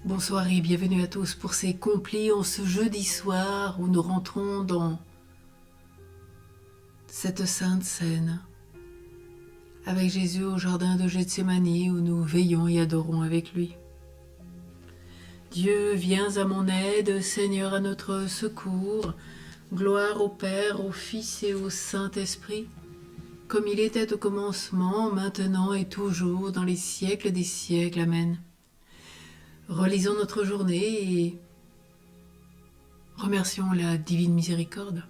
Bonsoir et bienvenue à tous pour ces complis en ce jeudi soir où nous rentrons dans cette sainte scène avec Jésus au jardin de Gethsémani où nous veillons et adorons avec lui. Dieu, viens à mon aide, Seigneur à notre secours, gloire au Père, au Fils et au Saint-Esprit, comme il était au commencement, maintenant et toujours, dans les siècles des siècles. Amen. Relisons notre journée et remercions la divine miséricorde.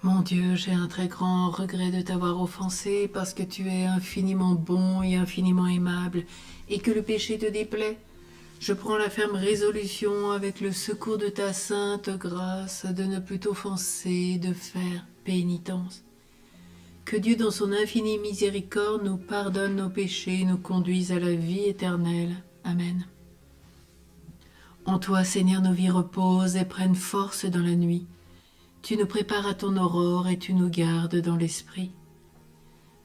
Mon Dieu, j'ai un très grand regret de t'avoir offensé parce que tu es infiniment bon et infiniment aimable et que le péché te déplaît. Je prends la ferme résolution avec le secours de ta sainte grâce de ne plus t'offenser, de faire pénitence. Que Dieu dans son infinie miséricorde nous pardonne nos péchés et nous conduise à la vie éternelle. Amen. En toi, Seigneur, nos vies reposent et prennent force dans la nuit. Tu nous prépares à ton aurore et tu nous gardes dans l'esprit.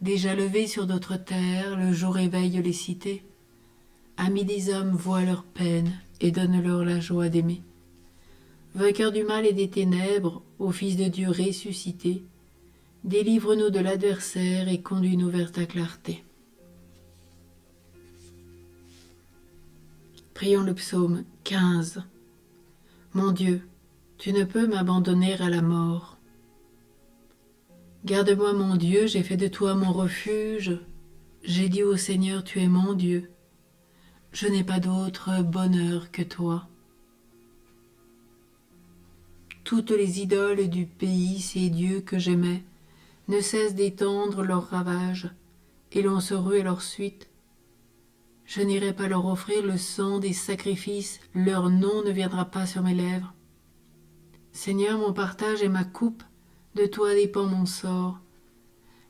Déjà levé sur d'autres terres, le jour éveille les cités. Amis des hommes, vois leur peine et donne-leur la joie d'aimer. Vainqueur du mal et des ténèbres, ô Fils de Dieu ressuscité, délivre-nous de l'adversaire et conduis-nous vers ta clarté. Prions le psaume 15. Mon Dieu, tu ne peux m'abandonner à la mort. Garde-moi, mon Dieu, j'ai fait de toi mon refuge. J'ai dit au Seigneur, tu es mon Dieu. Je n'ai pas d'autre bonheur que toi. Toutes les idoles du pays, ces dieux que j'aimais, ne cessent d'étendre leurs ravages, et l'on se rue à leur suite. Je n'irai pas leur offrir le sang des sacrifices, leur nom ne viendra pas sur mes lèvres. Seigneur, mon partage est ma coupe, de toi dépend mon sort.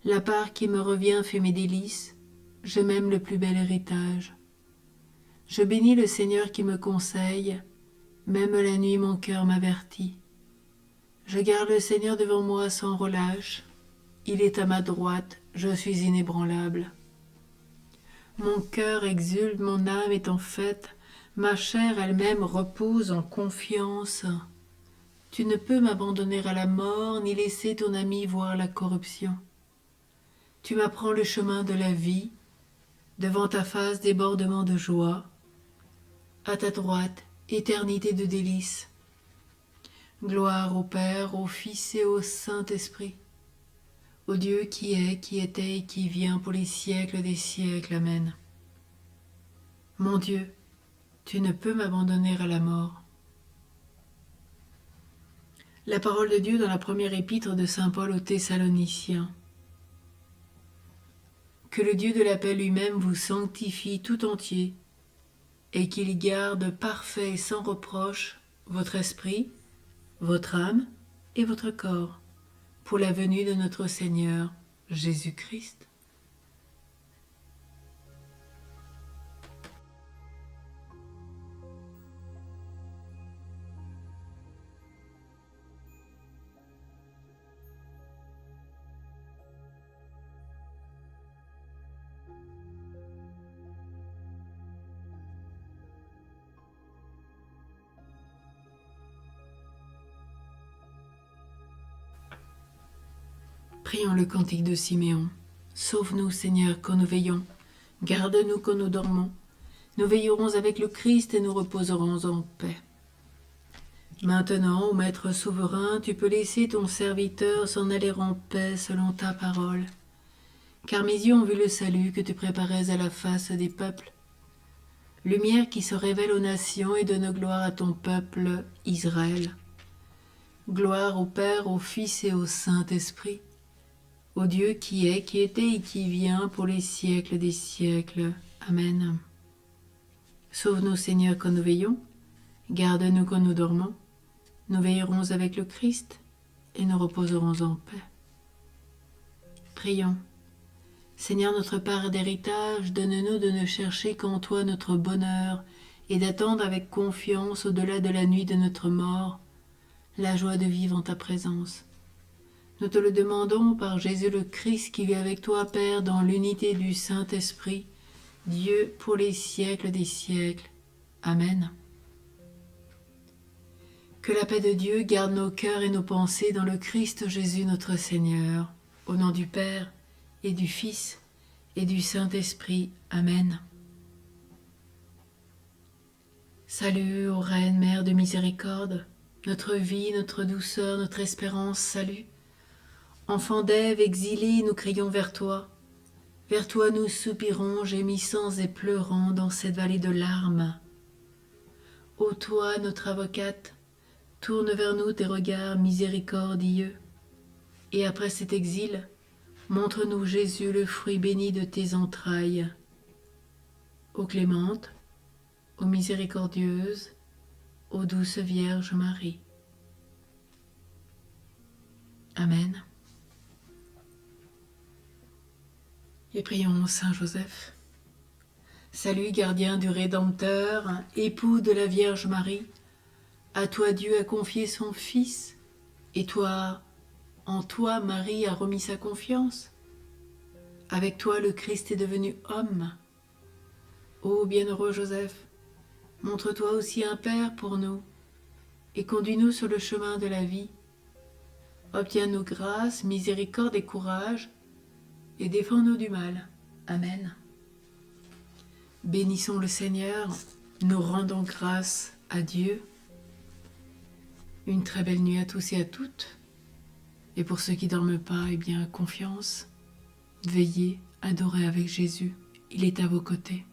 La part qui me revient fait mes délices, je m'aime le plus bel héritage. Je bénis le Seigneur qui me conseille, même la nuit mon cœur m'avertit. Je garde le Seigneur devant moi sans relâche, il est à ma droite, je suis inébranlable. Mon cœur exulte, mon âme est en fête, ma chair elle-même repose en confiance. Tu ne peux m'abandonner à la mort, ni laisser ton ami voir la corruption. Tu m'apprends le chemin de la vie, devant ta face débordement de joie. À ta droite, éternité de délices. Gloire au Père, au Fils et au Saint-Esprit, au Dieu qui est, qui était et qui vient pour les siècles des siècles. Amen. Mon Dieu, tu ne peux m'abandonner à la mort. La parole de Dieu dans la première épître de saint Paul aux Thessaloniciens. Que le Dieu de la paix lui-même vous sanctifie tout entier, et qu'il garde parfait et sans reproche votre esprit, votre âme et votre corps, pour la venue de notre Seigneur Jésus-Christ. Prions le cantique de Siméon. Sauve-nous, Seigneur, quand nous veillons. Garde-nous quand nous dormons. Nous veillerons avec le Christ et nous reposerons en paix. Maintenant, ô Maître souverain, tu peux laisser ton serviteur s'en aller en paix selon ta parole. car mes yeux ont vu le salut que tu préparais à la face des peuples. Lumière qui se révèle aux nations et donne gloire à ton peuple Israël. Gloire au Père, au Fils et au Saint-Esprit, au Dieu qui est, qui était et qui vient pour les siècles des siècles. Amen. Sauve-nous, Seigneur, quand nous veillons, garde-nous quand nous dormons. Nous veillerons avec le Christ et nous reposerons en paix. Prions. Seigneur, notre part d'héritage, donne-nous de ne chercher qu'en toi notre bonheur et d'attendre avec confiance au-delà de la nuit de notre mort la joie de vivre en ta présence. Nous te le demandons par Jésus le Christ qui vit avec toi, Père, dans l'unité du Saint-Esprit, Dieu pour les siècles des siècles. Amen. Que la paix de Dieu garde nos cœurs et nos pensées dans le Christ Jésus notre Seigneur, au nom du Père et du Fils et du Saint-Esprit. Amen. Salut, ô Reine, Mère de miséricorde, notre vie, notre douceur, notre espérance, salut. Enfants d'Ève, exilés, nous crions vers toi. Vers toi nous soupirons, gémissants et pleurant dans cette vallée de larmes. Ô toi, notre avocate, tourne vers nous tes regards miséricordieux. Et après cet exil, montre-nous Jésus, le fruit béni de tes entrailles. Ô clémente, ô miséricordieuse, ô douce Vierge Marie. Amen. Et prions Saint Joseph. Salut, gardien du Rédempteur, époux de la Vierge Marie. À toi Dieu a confié son Fils, et toi, en toi Marie a remis sa confiance. Avec toi le Christ est devenu homme. Ô bienheureux Joseph, montre-toi aussi un Père pour nous, et conduis-nous sur le chemin de la vie. Obtiens-nous grâce, miséricorde et courage, et défends-nous du mal. Amen. Bénissons le Seigneur, nous rendons grâce à Dieu. Une très belle nuit à tous et à toutes. Et pour ceux qui ne dorment pas, eh bien, confiance. Veillez, adorez avec Jésus. Il est à vos côtés.